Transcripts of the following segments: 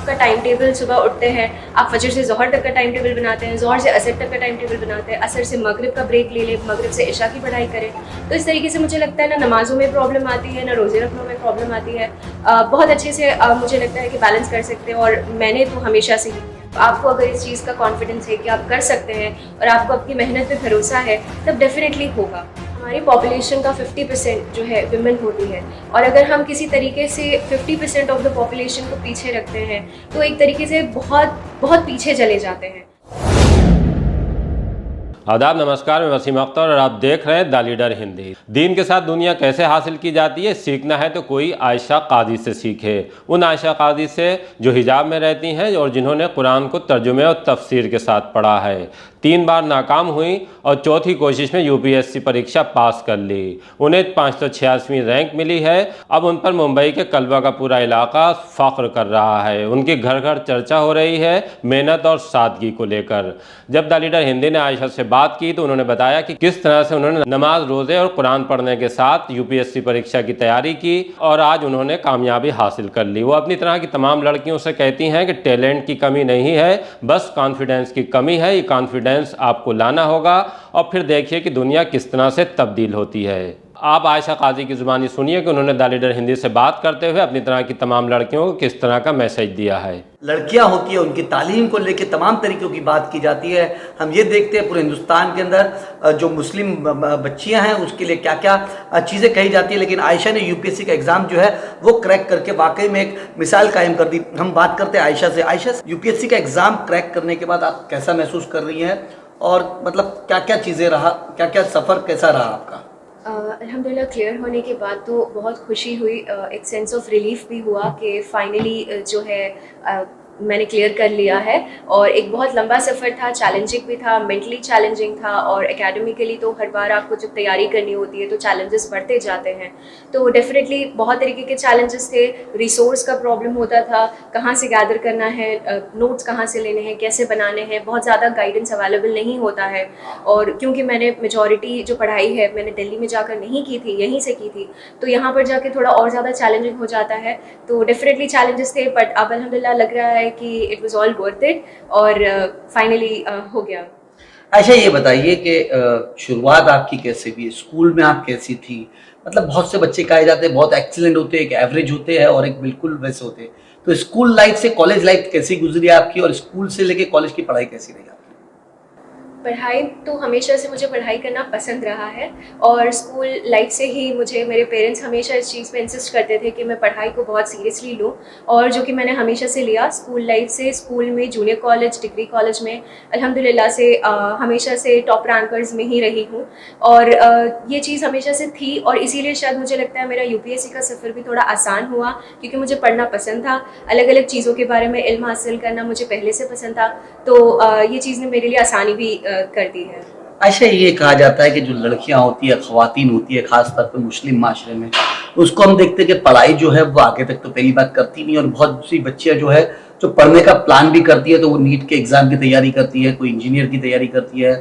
आपका time table सुबह उठते हैं, आप फजर से ज़ोहर तक का टाइम टेबल बनाते हैं, ज़ोहर से असर तक का टाइम टेबल बनाते हैं, असर से मगरिब का ब्रेक ले लें, मगरिब से इशा की पढ़ाई करें। तो इस तरीके से मुझे लगता है ना नमाज़ों में प्रॉब्लम आती है, ना रोज़े रखने में प्रॉब्लम आती है। बहुत अच्छे से मुझे लगता है कि बैलेंस कर सकते हैं, और मैंने तो हमेशा से ही किया। आपको अगर इस चीज़ का कॉन्फिडेंस है कि आप कर सकते हैं और आपको अपनी मेहनत पे भरोसा है, तब डेफिनेटली होगा। हमारी पॉपुलेशन का 50% जो है विमेन होती है, और अगर हम किसी तरीके से 50% ऑफ द पॉपुलेशन को पीछे रखते हैं तो एक तरीके से बहुत बहुत पीछे चले जाते हैं। आदाब, नमस्कार, मैं वसीम अख्तर और आप देख रहे हैं द लीडर हिंदी। दीन के साथ दुनिया कैसे हासिल की जाती है, सीखना है तो कोई आयशा कादी से सीखे। उन आयशा कादी से जो हिजाब में रहती हैं और जिन्होंने कुरान को तर्जुमे और तफसीर के साथ पढ़ा है। 3 बार नाकाम हुई और चौथी कोशिश में यूपीएससी परीक्षा पास कर ली। उन्हें 586वीं रैंक मिली है। अब उन पर मुंबई के कल्बा का पूरा इलाका फख्र कर रहा है। उनकी घर घर चर्चा हो रही है मेहनत और सादगी को लेकर। जब द लीडर हिंदी ने आयशा से बात की तो उन्होंने बताया कि किस तरह से उन्होंने नमाज, रोज़े और कुरान पढ़ने के साथ यूपीएससी परीक्षा की तैयारी की और आज उन्होंने कामयाबी हासिल कर ली। वो अपनी तरह की तमाम लड़कियों से कहती हैं कि टैलेंट की कमी नहीं है, बस कॉन्फिडेंस की कमी है। ये कॉन्फिडेंस आपको लाना होगा और फिर देखिए कि दुनिया किस तरह से तब्दील होती है। आप आयशा कादी की ज़ुबानी सुनिए कि उन्होंने द लीडर हिंदी से बात करते हुए अपनी तरह की तमाम लड़कियों को किस तरह का मैसेज दिया है। लड़कियां होती है, उनकी तालीम को लेकर तमाम तरीक़ों की बात की जाती है। हम ये देखते हैं पूरे हिंदुस्तान के अंदर जो मुस्लिम बच्चियां हैं उसके लिए क्या क्या चीज़ें कही जाती है, लेकिन आयशा ने यूपीएससी का एग्ज़ाम जो है वो क्रैक करके वाकई में एक मिसाल कायम कर दी। हम बात करते हैं आयशा से। आयशा, यूपीएससी का एग्ज़ाम क्रैक करने के बाद आप कैसा महसूस कर रही हैं, और मतलब क्या क्या चीज़ें रहा, क्या क्या सफ़र कैसा रहा आपका? अल्हम्दुलिल्लाह क्लियर होने के बाद तो बहुत खुशी हुई, एक सेंस ऑफ रिलीफ भी हुआ कि फाइनली जो है मैंने क्लियर कर लिया है। और एक बहुत लंबा सफ़र था, चैलेंजिंग भी था, मेंटली चैलेंजिंग था, और एकेडमिकली तो हर बार आपको जब तैयारी करनी होती है तो चैलेंजेस बढ़ते जाते हैं। तो डेफिनेटली बहुत तरीके के चैलेंजेस थे। रिसोर्स का प्रॉब्लम होता था, कहाँ से गैदर करना है, नोट्स कहाँ से लेने हैं, कैसे बनाने हैं, बहुत ज़्यादा गाइडेंस अवेलेबल नहीं होता है। और क्योंकि मैंने मेजॉरिटी जो पढ़ाई है मैंने दिल्ली में जाकर नहीं की थी, यहीं से की थी, तो यहाँ पर जाके थोड़ा और ज़्यादा चैलेंजिंग हो जाता है। तो डेफिनेटली चैलेंजेस थे, बट अब अल्हम्दुलिल्लाह लग रहा है कि it was all worth it, और फाइनली हो गया। अच्छा, ये बताइए कि शुरुआत आपकी कैसे हुई, स्कूल में आप कैसी थी? मतलब बहुत से बच्चे कहे जाते हैं बहुत एक्सीलेंट होते हैं, एक एवरेज होते हैं और एक बिल्कुल वैसे होते हैं। तो स्कूल लाइफ से कॉलेज लाइफ कैसी गुजरी आपकी, और स्कूल से लेके कॉलेज की पढ़ाई कैसी रही आपकी? पढ़ाई तो हमेशा से मुझे पढ़ाई करना पसंद रहा है, और स्कूल लाइफ से ही मुझे मेरे पेरेंट्स हमेशा इस चीज़ पे इंसिस्ट करते थे कि मैं पढ़ाई को बहुत सीरियसली लूँ, और जो कि मैंने हमेशा से लिया। स्कूल लाइफ से स्कूल में, जूनियर कॉलेज, डिग्री कॉलेज में अल्हम्दुलिल्लाह से हमेशा से टॉप रैंकर्स में ही रही हूँ, और ये चीज़ हमेशा से थी। और इसीलिए शायद मुझे लगता है मेरा यूपीएससी का सफ़र भी थोड़ा आसान हुआ, क्योंकि मुझे पढ़ना पसंद था, अलग अलग चीज़ों के बारे में इल्म हासिल करना मुझे पहले से पसंद था। तो ये चीज़ ने मेरे लिए आसानी भी कर दी है। अच्छा, ये कहा जाता है कि जो लड़कियां होती है, ख्वातीन होती है, खासतौर पर मुस्लिम माशरे में, उसको हम देखते हैं कि पढ़ाई जो है वो आगे तक तो पहली बात करती नहीं, और बहुत सी बच्चियां जो है जो पढ़ने का प्लान भी करती है तो वो नीट के एग्जाम की तैयारी करती है, कोई इंजीनियर की तैयारी करती है,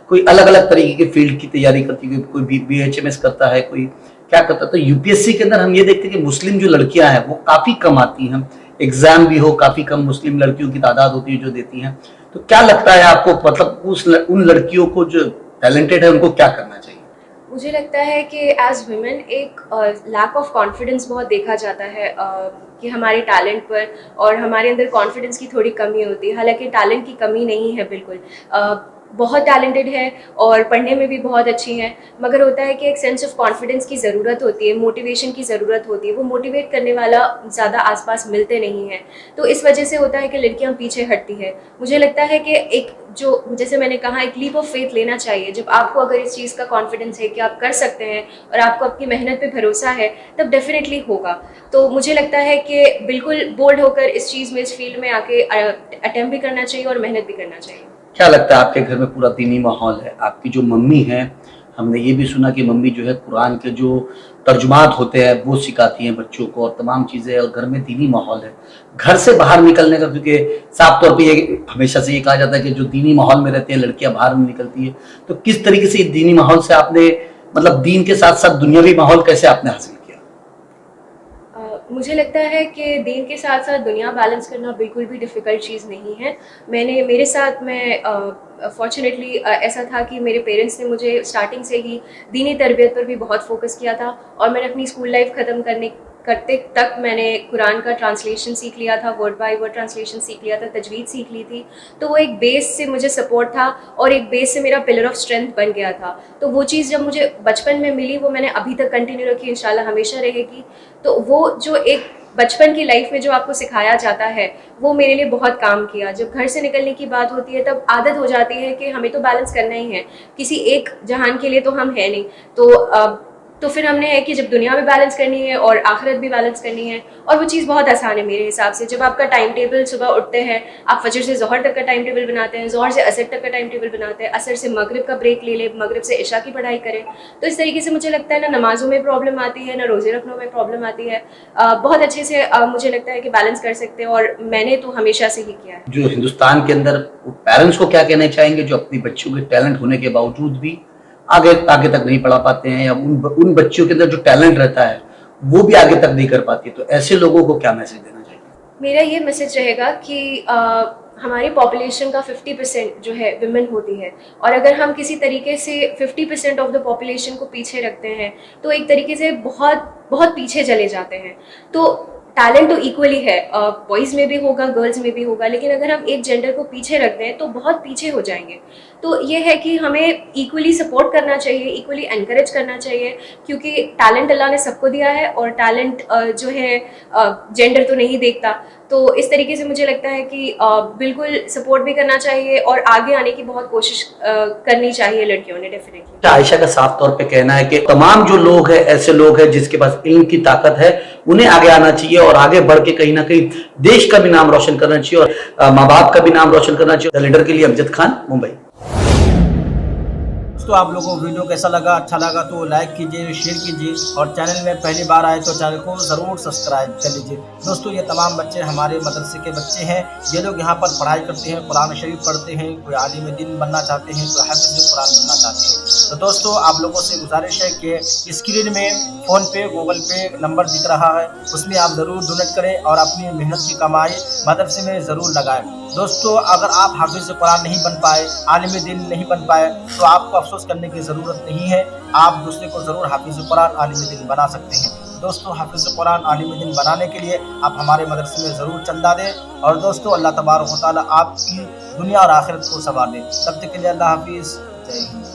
कोई अलग अलग तरीके के फील्ड की तैयारी करती है, कोई BHMS करता है, कोई क्या करता है। तो यूपीएससी के अंदर हम ये देखते हैं कि मुस्लिम जो लड़कियां हैं वो काफी कम आती हैं, एग्जाम भी हो, काफी कम मुस्लिम लड़कियों की तादाद होती है जो देती हैं। तो क्या लगता है आपको, मतलब उन लड़कियों को जो टैलेंटेड है उनको क्या करना चाहिए? मुझे लगता है कि एज वुमेन एक लैक ऑफ कॉन्फिडेंस बहुत देखा जाता है, कि हमारे टैलेंट पर और हमारे अंदर कॉन्फिडेंस की थोड़ी कमी होती है। हालांकि टैलेंट की कमी नहीं है बिल्कुल, बहुत टैलेंटेड है और पढ़ने में भी बहुत अच्छी हैं, मगर होता है कि एक सेंस ऑफ कॉन्फिडेंस की ज़रूरत होती है, मोटिवेशन की ज़रूरत होती है। वो मोटिवेट करने वाला ज़्यादा आसपास मिलते नहीं है, तो इस वजह से होता है कि लड़कियां पीछे हटती है। मुझे लगता है कि एक जो, जैसे मैंने कहा, एक लीप ऑफ फेथ लेना चाहिए। जब आपको अगर इस चीज़ का कॉन्फिडेंस है कि आप कर सकते हैं और आपको अपनी मेहनत पे भरोसा है, तब डेफिनेटली होगा। तो मुझे लगता है कि बिल्कुल बोल्ड होकर इस चीज़ में, इस फील्ड में आके अटेम्प्ट भी करना चाहिए और मेहनत भी करना चाहिए। क्या लगता है, आपके घर में पूरा दीनी माहौल है? आपकी जो मम्मी है, हमने ये भी सुना कि मम्मी जो है कुरान के जो तर्जुमात होते हैं वो सिखाती हैं बच्चों को, और तमाम चीज़ें, और घर में दीनी माहौल है। घर से बाहर निकलने का, क्योंकि साफ तौर पे ये हमेशा से ये कहा जाता है कि जो दीनी माहौल में रहते हैं लड़कियां बाहर नहीं निकलती है, तो किस तरीके से दीनी माहौल से आपने, मतलब दीन के साथ साथ दुनियावी माहौल कैसे आपने हासिल किया? मुझे लगता है कि दीन के साथ साथ दुनिया बैलेंस करना बिल्कुल भी डिफ़िकल्ट चीज़ नहीं है। मेरे साथ फॉर्चुनेटली ऐसा था कि मेरे पेरेंट्स ने मुझे स्टार्टिंग से ही दीनी तरबियत पर भी बहुत फोकस किया था, और मैंने अपनी स्कूल लाइफ ख़त्म करते तक मैंने कुरान का ट्रांसलेशन सीख लिया था, वर्ड बाय वर्ड ट्रांसलेशन सीख लिया था, तजवीद सीख ली थी। तो वो एक बेस से मुझे सपोर्ट था और एक बेस से मेरा पिलर ऑफ स्ट्रेंथ बन गया था। तो वो चीज़ जब मुझे बचपन में मिली वो मैंने अभी तक कंटिन्यू रखी, इंशाल्लाह हमेशा रहेगी। तो वो जो एक बचपन की लाइफ में जो आपको सिखाया जाता है वो मेरे लिए बहुत काम किया। जब घर से निकलने की बात होती है तब आदत हो जाती है कि हमें तो बैलेंस करना ही है, किसी एक जहान के लिए तो हम है नहीं। तो फिर हमने है कि जब दुनिया में बैलेंस करनी है और आखिरत भी बैलेंस करनी है, और वो चीज़ बहुत आसान है मेरे हिसाब से। जब आपका टाइम टेबल, सुबह उठते हैं आप फजर से ज़ोहर तक का टाइम टेबल बनाते हैं, ज़ोहर से असर तक का टाइम टेबल बनाते हैं, असर से मगरिब का ब्रेक ले लें, मगरिब से इशा की पढ़ाई करें, तो इस तरीके से मुझे लगता है ना नमाज़ों में प्रॉब्लम आती है, ना रोज़े रखने में प्रॉब्लम आती है। बहुत अच्छे से मुझे लगता है कि बैलेंस कर सकते हैं, और मैंने तो हमेशा से ही किया है। जो हिंदुस्तान के अंदर पेरेंट्स को क्या कहना चाहेंगे जो अपनी बच्चों के टैलेंट होने के बावजूद भी आगे तक नहीं पढ़ा पाते हैं, या उन बच्चों के अंदर जो टैलेंट रहता है वो भी आगे तक नहीं कर पाती, तो ऐसे लोगों को क्या मैसेज देना चाहिए? मेरा ये मैसेज रहेगा कि हमारी पॉपुलेशन का 50% जो है विमेन होती है, और अगर हम किसी तरीके से 50% ऑफ द पॉपुलेशन को पीछे रखते हैं तो एक तरीके से बहुत बहुत पीछे चले जाते हैं। तो टैलेंट तो इक्वली है, बॉयज़ में भी होगा, गर्ल्स में भी होगा, लेकिन अगर हम एक जेंडर को पीछे रख दें तो बहुत पीछे हो जाएंगे। तो ये है कि हमें इक्वली सपोर्ट करना चाहिए, इक्वली एनकरेज करना चाहिए, क्योंकि टैलेंट अल्लाह ने सबको दिया है, और टैलेंट जो है जेंडर तो नहीं देखता। तो इस तरीके से मुझे लगता है कि बिल्कुल सपोर्ट भी करना चाहिए और आगे आने की बहुत कोशिश करनी चाहिए लड़कियों ने, डेफिनेटली। आयशा का साफ तौर पे कहना है कि तमाम जो लोग हैं ऐसे लोग हैं जिसके पास इल्म की ताकत है, उन्हें आगे आना चाहिए और आगे बढ़ के कहीं ना कहीं देश का भी नाम रोशन करना चाहिए और माँ बाप का भी नाम रोशन करना चाहिए। द लीडर के लिए अमजद खान, मुंबई। तो आप लोगों को वीडियो कैसा लगा, अच्छा लगा तो लाइक कीजिए, शेयर कीजिए, और चैनल में पहली बार आए तो चैनल को ज़रूर सब्सक्राइब कर लीजिए। दोस्तों ये तमाम बच्चे हमारे मदरसे के बच्चे हैं, ये लोग यहाँ पर पढ़ाई करते हैं, कुरान शरीफ पढ़ते हैं, कोई आलिम दीन बनना चाहते हैं, कोई हाफिज़ कुरान बनना चाहते हैं। तो दोस्तों आप लोगों से गुजारिश है कि स्क्रीन में फ़ोन पे, गूगल पे नंबर दिख रहा है, उसमें आप ज़रूर डोनेट करें और अपनी मेहनत की कमाई मदरसे में ज़रूर लगाएं। दोस्तों अगर आप हाफिज़ कुरान नहीं बन पाए, आलिम दीन नहीं बन पाए, तो आपको अफसोस करने की ज़रूरत नहीं है, आप दूसरे को ज़रूर हाफिज़ कुरान, आलिम दीन बना सकते हैं। दोस्तों हाफिज़ कुरान, आलिम दीन बनाने के लिए आप हमारे मदरसे में ज़रूर चंदा दें, और दोस्तों अल्लाह तबारक व तआला आपकी दुनिया और आखिरत को संवार दे। तब तक के लिए अल्लाह हाफिज़, जय हिंद।